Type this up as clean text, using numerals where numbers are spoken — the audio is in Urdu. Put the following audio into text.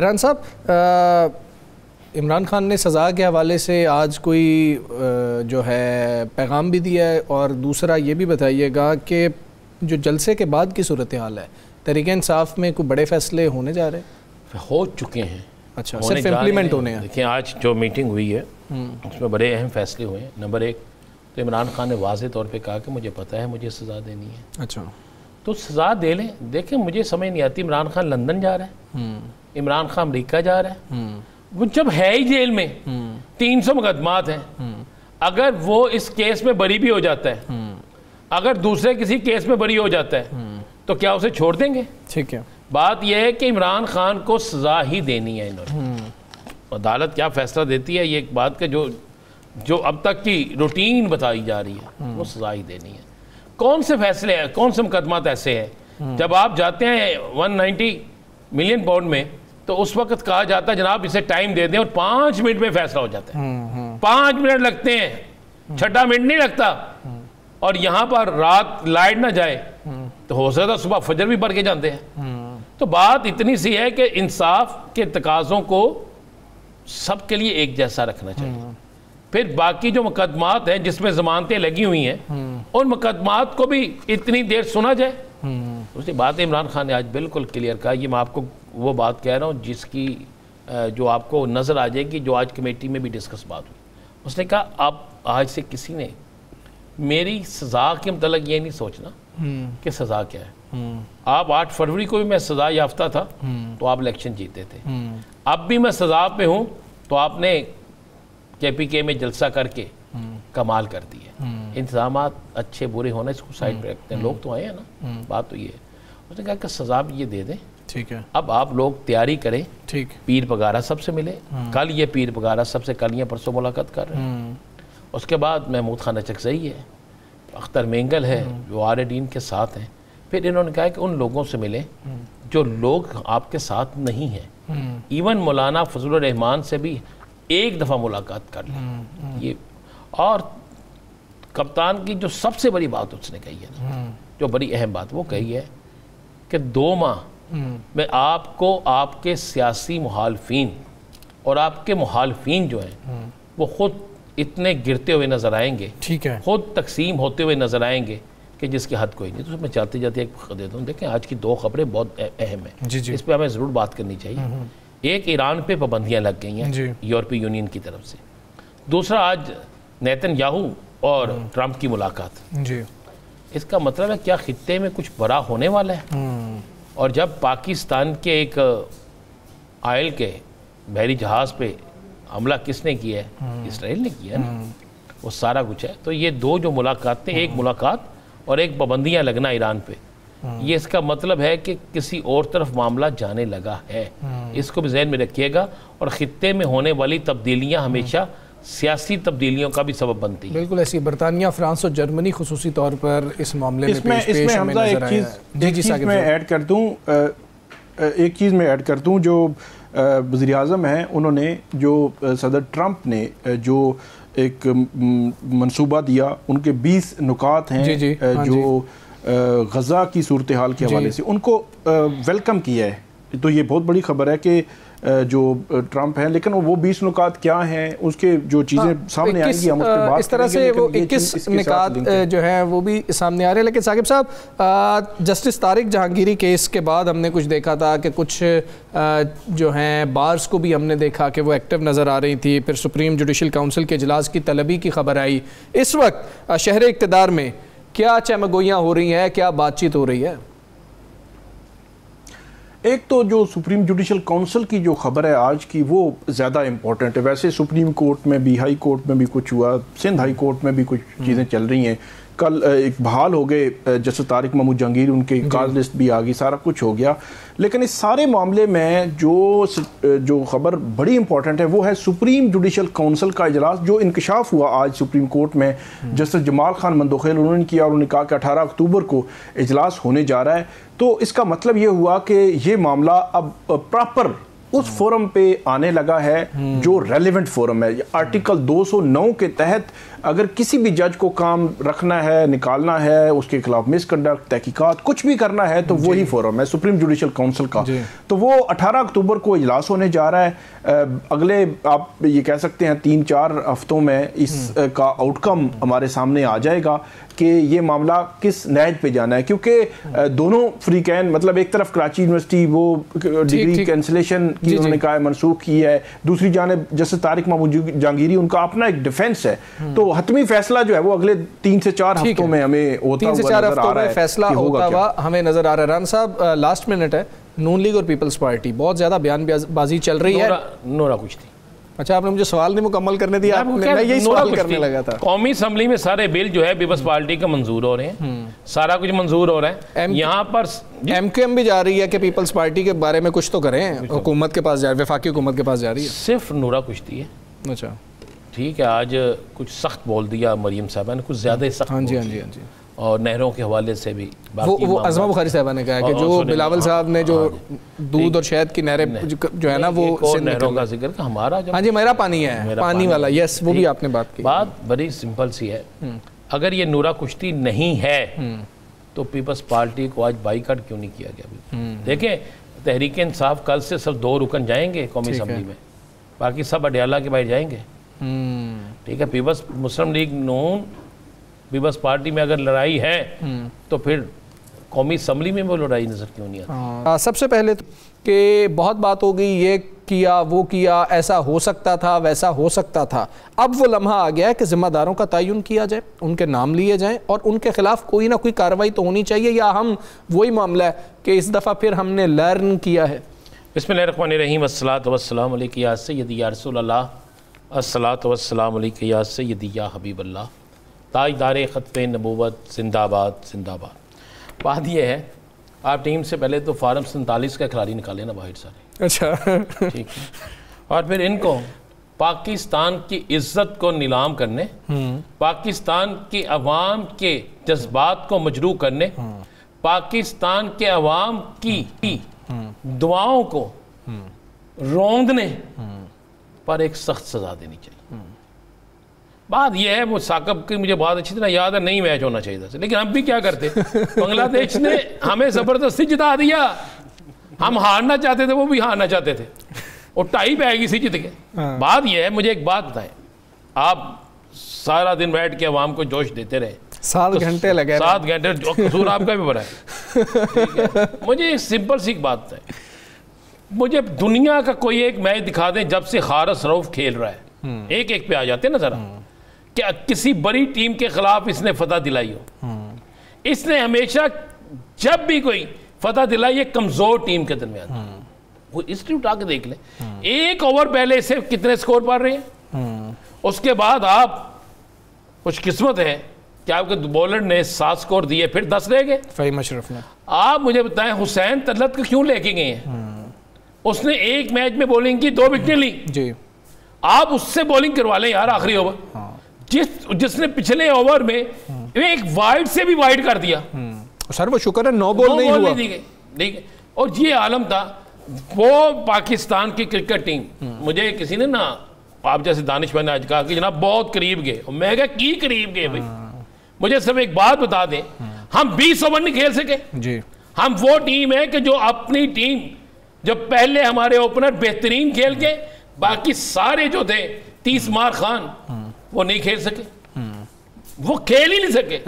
حیران صاحب، عمران خان نے سزا کے حوالے سے آج کوئی جو ہے پیغام بھی دیا ہے، اور دوسرا یہ بھی بتائیے گا کہ جو جلسے کے بعد کی صورتحال ہے، تحریک انصاف میں کوئی بڑے فیصلے ہونے جا رہے ہیں؟ ہو چکے ہیں۔ اچھا، صرف امپلیمنٹ ہونے ہیں؟ دیکھیں، آج جو میٹنگ ہوئی ہے اس میں بڑے اہم فیصلے ہوئے ہیں۔ نمبر 1 تو عمران خان نے واضح طور پہ کہا کہ مجھے پتہ ہے مجھے سزا دینی ہے۔ اچھا، تو سزا دے لیں۔ دیکھیں، مجھے سمجھ نہیں آتی، عمران خان لندن جا رہا ہے، عمران خان امریکہ جا رہا ہے، وہ جب ہے ہی جیل میں 300 مقدمات ہیں، اگر وہ اس کیس میں بری بھی ہو جاتا ہے، اگر دوسرے کسی کیس میں بری ہو جاتا ہے تو کیا اسے چھوڑ دیں گے؟ ٹھیک ہے، بات یہ ہے کہ عمران خان کو سزا ہی دینی ہے۔ انہوں نے عدالت کیا فیصلہ دیتی ہے، یہ ایک بات کہ جو اب تک کی روٹین بتائی جا رہی ہے، وہ سزا ہی دینی ہے۔ کون سے فیصلے ہیں، کون سے مقدمات ایسے ہیں؟ جب آپ جاتے ہیں 190 ملین پاؤنڈ میں تو اس وقت کہا جاتا ہے جناب اسے ٹائم دے دیں اور 5 منٹ میں فیصلہ ہو جاتا ہے۔ 5 منٹ لگتے ہیں، 6 منٹ نہیں لگتا۔ اور یہاں پر رات لائٹ نہ جائے تو ہو سکتا صبح فجر بھی پڑھ کے جاتے ہیں۔ تو بات اتنی سی ہے کہ انصاف کے تقاضوں کو سب کے لیے ایک جیسا رکھنا چاہیے۔ پھر باقی جو مقدمات ہیں جس میں ضمانتیں لگی ہوئی ہیں، ان مقدمات کو بھی اتنی دیر سنا جائے۔ دوسری بات عمران خان نے آج بالکل کلیئر کہا، یہ میں آپ کو وہ بات کہہ رہا ہوں جس کی جو آپ کو نظر آ جائے گی، جو آج کمیٹی میں بھی ڈسکس بات ہوئی۔ اس نے کہا اب آج سے کسی نے میری سزا کے متعلق یہ نہیں سوچنا کہ سزا کیا ہے۔ آپ 8 فروری کو بھی میں سزا یافتہ تھا تو آپ الیکشن جیتے تھے، اب بھی میں سزا پہ ہوں تو آپ نے KPK میں جلسہ کر کے کمال کر دی ہے۔ انتظامات اچھے برے ہونا اس کو سائڈ پہ رکھتے ہیں، لوگ تو آئے ہیں نا، بات تو یہ ہے۔ اس نے کہا کہ سزا بھی یہ دے دیں، ٹھیک ہے، اب آپ لوگ تیاری کریں، ٹھیک، پیر پگارا سب سے ملے، کل یہ پیر پگارا سب سے کل یا پرسوں ملاقات کر رہے ہیں۔ اس کے بعد محمود خان اچکزئی ہے، اختر مینگل ہے جو RADین کے ساتھ ہیں۔ پھر انہوں نے کہا کہ ان لوگوں سے ملیں جو لوگ آپ کے ساتھ نہیں ہیں، ایون مولانا فضل الرحمان سے بھی ایک دفعہ ملاقات کر لیں۔ یہ اور کپتان کی جو سب سے بڑی بات اس نے کہی ہے نا، جو بڑی اہم بات وہ کہی ہے کہ 2 ماہ میں آپ کو آپ کے سیاسی مخالفین اور آپ کے مخالفین جو ہیں وہ خود اتنے گرتے ہوئے نظر آئیں گے، ٹھیک ہے، خود تقسیم ہوتے ہوئے نظر آئیں گے کہ جس کی حد کوئی نہیں۔ تو میں چاہتے جاتے ایک خبر دیتا ہوں۔ دیکھیں، آج کی 2 خبریں بہت اہم ہیں، اس پہ ہمیں ضرور بات کرنی چاہیے۔ ایک، ایران پہ پابندیاں لگ گئی ہیں یورپی یونین کی طرف سے۔ دوسرا، آج نیتن یاہو اور ٹرمپ کی ملاقات۔ اس کا مطلب ہے کیا خطے میں کچھ بڑا ہونے والا ہے؟ اور جب پاکستان کے ایک آئل کے بحری جہاز پہ حملہ کس نے کیا ہے؟ اسرائیل نے کیا نا، وہ سارا کچھ ہے۔ تو یہ 2 جو ملاقاتیں، ایک ملاقات اور ایک پابندیاں لگنا ایران پہ، یہ اس کا مطلب ہے کہ کسی اور طرف معاملہ جانے لگا ہے۔ اس کو بھی ذہن میں رکھیے گا۔ اور خطے میں ہونے والی تبدیلیاں ہمیشہ سیاسی تبدیلیوں کا بھی سبب بنتی ہے۔ بالکل ایسی برطانیہ، فرانس اور جرمنی خصوصی طور پر اس معاملے میں اس میں حمزہ ایک چیز میں ایڈ کر دوں، جو وزیر اعظم ہیں انہوں نے، جو صدر ٹرمپ نے جو ایک منصوبہ دیا، ان کے 20 نکات ہیں جو غزہ کی صورتحال کے حوالے سے، ان کو ویلکم کیا ہے۔ تو یہ بہت بڑی خبر ہے کہ جو ٹرمپ ہیں، لیکن وہ 20 نکات کیا ہیں، اس کے جو چیزیں سامنے آئیں گی ہم اس پہ بات اس طرح سے وہ 21 نکات جو ہیں وہ بھی سامنے آ رہے ہیں۔ لیکن ثاقب صاحب، جسٹس طارق جہانگیری کیس کے بعد ہم نے کچھ دیکھا تھا کہ کچھ جو ہیں بارز کو بھی ہم نے دیکھا کہ وہ ایکٹیو نظر آ رہی تھی۔ پھر سپریم جوڈیشل کونسل کے اجلاس کی طلبی کی خبر آئی۔ اس وقت شہر اقتدار میں کیا چمگوئیاں ہو رہی ہیں، کیا بات چیت ہو رہی ہے؟ ایک تو جو سپریم جوڈیشل کونسل کی جو خبر ہے آج کی، وہ زیادہ امپورٹنٹ ہے۔ ویسے سپریم کورٹ میں بھی، ہائی کورٹ میں بھی کچھ ہوا، سندھ ہائی کورٹ میں بھی کچھ چیزیں چل رہی ہیں۔ کل ایک بحال ہو گئے جسٹس طارق محمود جہانگیر، ان کے کاز لسٹ بھی آ گئی، سارا کچھ ہو گیا۔ لیکن اس سارے معاملے میں جو خبر بڑی امپورٹنٹ ہے وہ ہے سپریم جوڈیشل کونسل کا اجلاس جو انکشاف ہوا آج سپریم کورٹ میں۔ جسٹس جمال خان مندوخیل انہوں نے کیا، اور انہوں نے کہا کہ 18 اکتوبر کو اجلاس ہونے جا رہا ہے۔ تو اس کا مطلب یہ ہوا کہ یہ معاملہ اب پراپر اس فورم پہ آنے لگا ہے جو ریلیونٹ فورم ہے۔ آرٹیکل 209 کے تحت اگر کسی بھی جج کو کام رکھنا ہے، نکالنا ہے، اس کے خلاف مس کنڈکٹ، تحقیقات کچھ بھی کرنا ہے تو وہی فورم ہے سپریم جوڈیشل کاؤنسل کا. تو وہ 18 اکتوبر کو اجلاس ہونے جا رہا ہے. اگلے آپ یہ کہہ سکتے ہیں 3-4 ہفتوں میں اس کا آؤٹ کم ہمارے سامنے آ جائے گا کہ یہ معاملہ کس نہج پہ جانا ہے، کیونکہ دونوں فریقین، مطلب ایک طرف کراچی یونیورسٹی وہ ڈگری کینسلیشن کی انہوں نے کہا ہے منسوخ کی ہے، دوسری جانب جسٹس طارق محمود جہانگیری ان کا اپنا ایک ڈیفنس ہے. تو حتمی فیصلہ جو ہے وہ اگلے 3 سے 4 ہفتوں میں ہمیں ہوتا ہوا نظر آ رہا ہے. فیصلہ ہوتا ہوا ہمیں نظر آ رہا ہے. ران صاحب لاسٹ منٹ ہے، نون لیگ اور پیپلز پارٹی بہت زیادہ بیان بازی چل رہی ہے. نورا کچھ تھی. اچھا آپ نے مجھے سوال نہیں مکمل کرنے دیا، میں یہی سوال کرنے لگا تھا. قومی اسمبلی میں سارے بل جو ہے پیپلز پارٹی کا منظور ہو رہے ہیں، سارا کچھ منظور ہو رہا ہے. یہاں پر ایم کیو ایم بھی جا رہی ہے کہ پیپلز پارٹی کے بارے میں کچھ تو کریں، حکومت کے پاس جا رہی ہے، وفاقی حکومت کے پاس جا رہی ہے. صرف نورا کشتی ہے. اچھا ٹھیک ہے، آج کچھ سخت بول دیا مریم صاحبہ نے، کچھ زیادہ ہی سخت. ہاں جی ہاں جی ہاں جی. اور نہروں کے حوالے سے بھی وہ عظمہ بخاری صاحبہ نے کہا کہ جو بلاول صاحب نے جو دودھ اور شہد کی نہریں جو ہے نا وہ نہروں کا ذکر کہ ہمارا ہاں جی میرا پانی ہے، پانی والا. یس وہ بھی آپ نے بات کی. بات بڑی سمپل سی ہے. اگر یہ نورا کشتی نہیں ہے تو پیپلز پارٹی کو آج بائیکاٹ کیوں نہیں کیا گیا؟ دیکھیں تحریک انصاف کل سے صرف 2 رکن جائیں گے قومی اسمبلی میں، باقی سب اڈیالہ کے باہر جائیں گے. ٹھیک ہے، پیپلز مسلم لیگ نون پیپلز پارٹی میں اگر لڑائی ہے تو پھر قومی اسمبلی میں وہ لڑائی نظر کیوں نہیں آتی؟ سب سے پہلے کہ بہت بات ہو گئی، یہ کیا وہ کیا، ایسا ہو سکتا تھا ویسا ہو سکتا تھا. اب وہ لمحہ آ گیا ہے کہ ذمہ داروں کا تعین کیا جائے، ان کے نام لیے جائیں اور ان کے خلاف کوئی نہ کوئی کارروائی تو ہونی چاہیے. یا ہم وہی معاملہ ہے کہ اس دفعہ پھر ہم نے لرن کیا ہے. بسم اللہ الرحمن الرحیم. والصلاۃ والسلام علیک یا سیدی یا رسول اللہ، الصلاۃ والسلام علیک یا سیدی یا حبیب اللہ، تاجدار ختم نبوت، زندہ آباد زندہ آباد. بات یہ ہے آپ ٹیم سے پہلے تو فارم 47 کا کھلاڑی نکالے نا باہر سارے. اچھا ٹھیک ہے، اور پھر ان کو پاکستان کی عزت کو نیلام کرنے، پاکستان کی عوام کے جذبات کو مجروح کرنے، پاکستان کے عوام کی دعاؤں کو روندنے پر ایک سخت سزا دینی چاہیے. بات یہ ہے، وہ ثاقب کی مجھے بہت اچھی طرح یاد ہے، نہیں میچ ہونا چاہیے تھا، لیکن ہم بھی کیا کرتے، بنگلہ دیش نے ہمیں زبردستی جتا دیا. ہم ہارنا چاہتے تھے، وہ بھی ہارنا چاہتے تھے، اور ٹائی پہ آئے گی سی جت کے. بات یہ ہے، مجھے ایک بات بتائیں، آپ سارا دن بیٹھ کے عوام کو جوش دیتے رہے، 7 گھنٹے لگے، 7 گھنٹے، جو قصور آپ کا بھی بڑا ہے. مجھے ایک سمپل سی بات بتائیں، مجھے دنیا کا کوئی ایک میچ دکھا دیں جب سے حارث رؤف کھیل رہا ہے، ایک پہ آ جاتے ہیں نا ذرا، کہ کسی بڑی ٹیم کے خلاف اس نے فتح دلائی ہو. اس نے ہمیشہ جب بھی کوئی فتح دلائی ہے کمزور ٹیم کے درمیان. وہ ہسٹری اٹھا کے دیکھ لیں، 1 اوور پہلے سے کتنے سکور پا رہے ہیں، اس کے بعد آپ خوش قسمت ہے کہ آپ کے بولر نے 7 سکور دیے، پھر 10 رہ گئے. فہیم اشرف نے. آپ مجھے بتائیں حسین طلعت کو کیوں لے کے گئے ہیں؟ اس نے ایک میچ میں بولنگ کی، 2 وکٹیں لی. جی آپ اس سے بولنگ کروا لیں یار آخری اوور. جس نے پچھلے اوور میں ایک وائڈ سے بھی وائڈ کر دیا. سر وہ شکر ہے 9 بال نہیں ہوا. ٹھیک ہے، اور یہ عالم تھا وہ پاکستان کی کرکٹ ٹیم. مجھے کسی نے نا آپ جیسے دانش بھائی نے آج کہا کہ جناب بہت قریب گئے، اور میں کہا کی قریب گئے بھائی. مجھے صرف ایک بات بتا دیں، ہم 20 اوور نہیں کھیل سکے. جی ہم وہ ٹیم ہے کہ جو اپنی ٹیم، جو پہلے ہمارے اوپنر بہترین کھیل کے، باقی سارے جو تھے 30 مار خان وہ نہیں کھیل سکے، وہ کھیل ہی نہیں سکے.